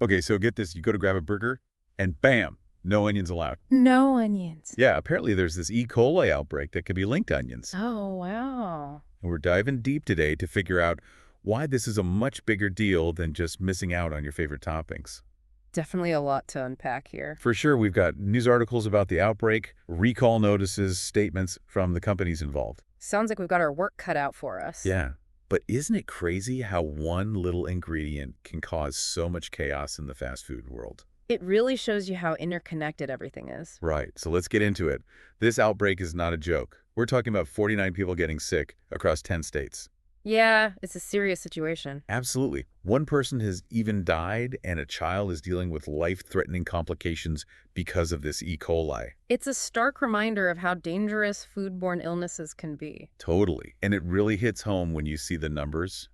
Okay, so get this. You go to grab a burger, and bam, no onions allowed. No onions. Yeah, apparently there's this E. coli outbreak that could be linked to onions. Oh, wow. And we're diving deep today to figure out why this is a much bigger deal than just missing out on your favorite toppings. Definitely a lot to unpack here. For sure, we've got news articles about the outbreak, recall notices, statements from the companies involved. Sounds like we've got our work cut out for us. Yeah, but isn't it crazy how one little ingredient can cause so much chaos in the fast food world? It really shows you how interconnected everything is. Right, so let's get into it. This outbreak is not a joke. We're talking about 49 people getting sick across 10 states. Yeah, it's a serious situation. Absolutely. One person has even died, and a child is dealing with life-threatening complications because of this E. coli. It's a stark reminder of how dangerous foodborne illnesses can be. Totally. And it really hits home when you see the numbers.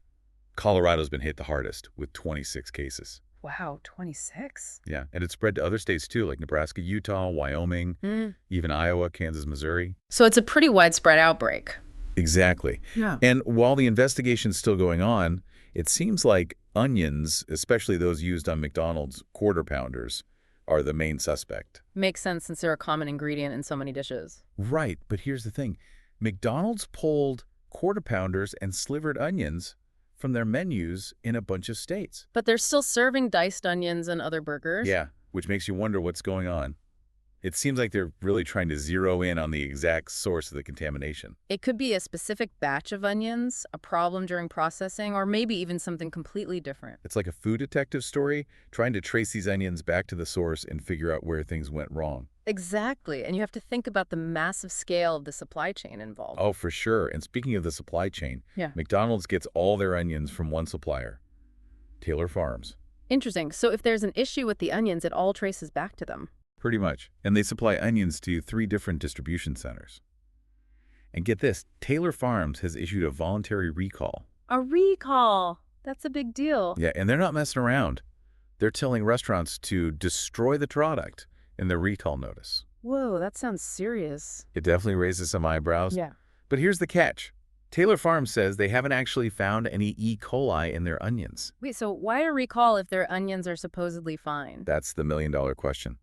Colorado's been hit the hardest with 26 cases. Wow, 26? Yeah, and it's spread to other states too, like Nebraska, Utah, Wyoming, even Iowa, Kansas, Missouri. So it's a pretty widespread outbreak. Exactly. Yeah. And while the investigation's still going on, it seems like onions, especially those used on McDonald's Quarter Pounders, are the main suspect. Makes sense since they're a common ingredient in so many dishes. Right, but here's the thing. McDonald's pulled Quarter Pounders and slivered onions from their menus in a bunch of states. But they're still serving diced onions and other burgers. Yeah, which makes you wonder what's going on. It seems like they're really trying to zero in on the exact source of the contamination. It could be a specific batch of onions, a problem during processing, or maybe even something completely different. It's like a food detective story, trying to trace these onions back to the source and figure out where things went wrong. Exactly. And you have to think about the massive scale of the supply chain involved. Oh, for sure. And speaking of the supply chain, Yeah. McDonald's gets all their onions from one supplier, Taylor Farms. Interesting. So if there's an issue with the onions, it all traces back to them. Pretty much. And they supply onions to 3 different distribution centers. And get this, Taylor Farms has issued a voluntary recall. A recall. That's a big deal. Yeah, and they're not messing around. They're telling restaurants to destroy the product in their recall notice. Whoa, that sounds serious. It definitely raises some eyebrows. Yeah. But here's the catch. Taylor Farms says they haven't actually found any E. coli in their onions. Wait, so why a recall if their onions are supposedly fine? That's the million-dollar question.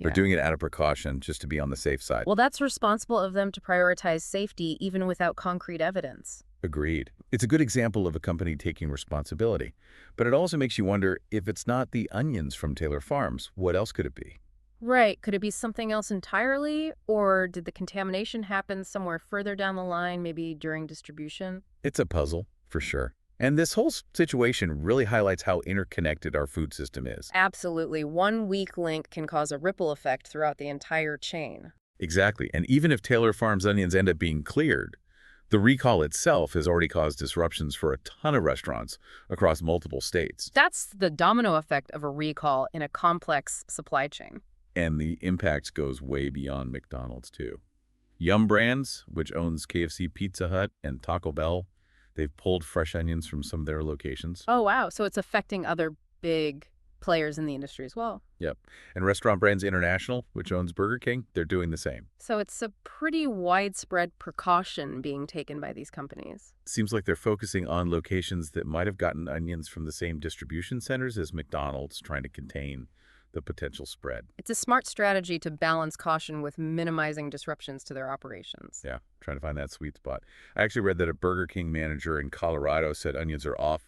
They're Yeah. doing it out of precaution, just to be on the safe side. Well, that's responsible of them to prioritize safety even without concrete evidence. Agreed. It's a good example of a company taking responsibility. But it also makes you wonder, if it's not the onions from Taylor Farms, what else could it be? Right. Could it be something else entirely? Or did the contamination happen somewhere further down the line, maybe during distribution? It's a puzzle, for sure. And this whole situation really highlights how interconnected our food system is. Absolutely. One weak link can cause a ripple effect throughout the entire chain. Exactly. And even if Taylor Farms onions end up being cleared, the recall itself has already caused disruptions for a ton of restaurants across multiple states. That's the domino effect of a recall in a complex supply chain. And the impact goes way beyond McDonald's, too. Yum Brands, which owns KFC, Pizza Hut, and Taco Bell, they've pulled fresh onions from some of their locations. Oh, wow. So it's affecting other big players in the industry as well. Yep. And Restaurant Brands International, which owns Burger King, they're doing the same. So it's a pretty widespread precaution being taken by these companies. Seems like they're focusing on locations that might have gotten onions from the same distribution centers as McDonald's, trying to contain the potential spread. It's a smart strategy to balance caution with minimizing disruptions to their operations. Yeah, trying to find that sweet spot. I actually read that a Burger King manager in Colorado said onions are off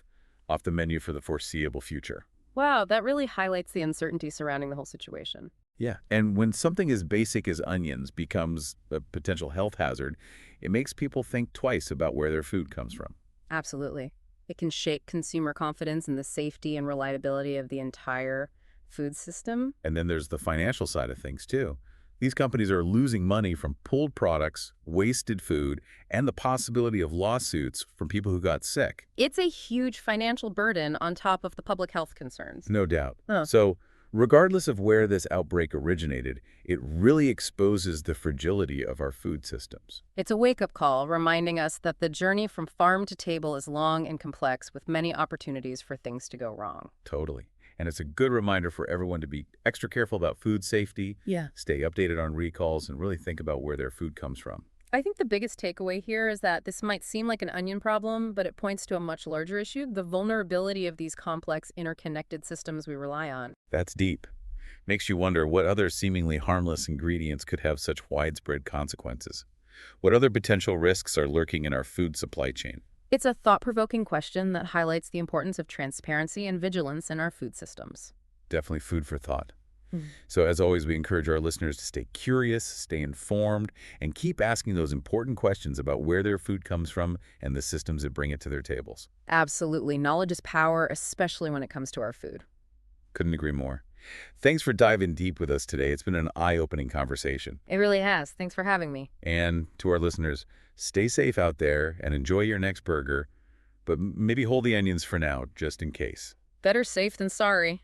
the menu for the foreseeable future. Wow, that really highlights the uncertainty surrounding the whole situation. Yeah, and when something as basic as onions becomes a potential health hazard, it makes people think twice about where their food comes from. Absolutely. It can shake consumer confidence in the safety and reliability of the entire food system. And then there's the financial side of things, too. These companies are losing money from pulled products, wasted food, and the possibility of lawsuits from people who got sick. It's a huge financial burden on top of the public health concerns. No doubt. Huh. So, regardless of where this outbreak originated, it really exposes the fragility of our food systems. It's a wake-up call reminding us that the journey from farm to table is long and complex with many opportunities for things to go wrong. Totally. And it's a good reminder for everyone to be extra careful about food safety, Yeah. stay updated on recalls, and really think about where their food comes from. I think the biggest takeaway here is that this might seem like an onion problem, but it points to a much larger issue, the vulnerability of these complex, interconnected systems we rely on. That's deep. Makes you wonder what other seemingly harmless ingredients could have such widespread consequences. What other potential risks are lurking in our food supply chain? It's a thought-provoking question that highlights the importance of transparency and vigilance in our food systems. Definitely food for thought. Mm. So as always, we encourage our listeners to stay curious, stay informed, and keep asking those important questions about where their food comes from and the systems that bring it to their tables. Absolutely. Knowledge is power, especially when it comes to our food. Couldn't agree more. Thanks for diving deep with us today. It's been an eye-opening conversation. It really has. Thanks for having me. And to our listeners, stay safe out there and enjoy your next burger, but maybe hold the onions for now, just in case. Better safe than sorry.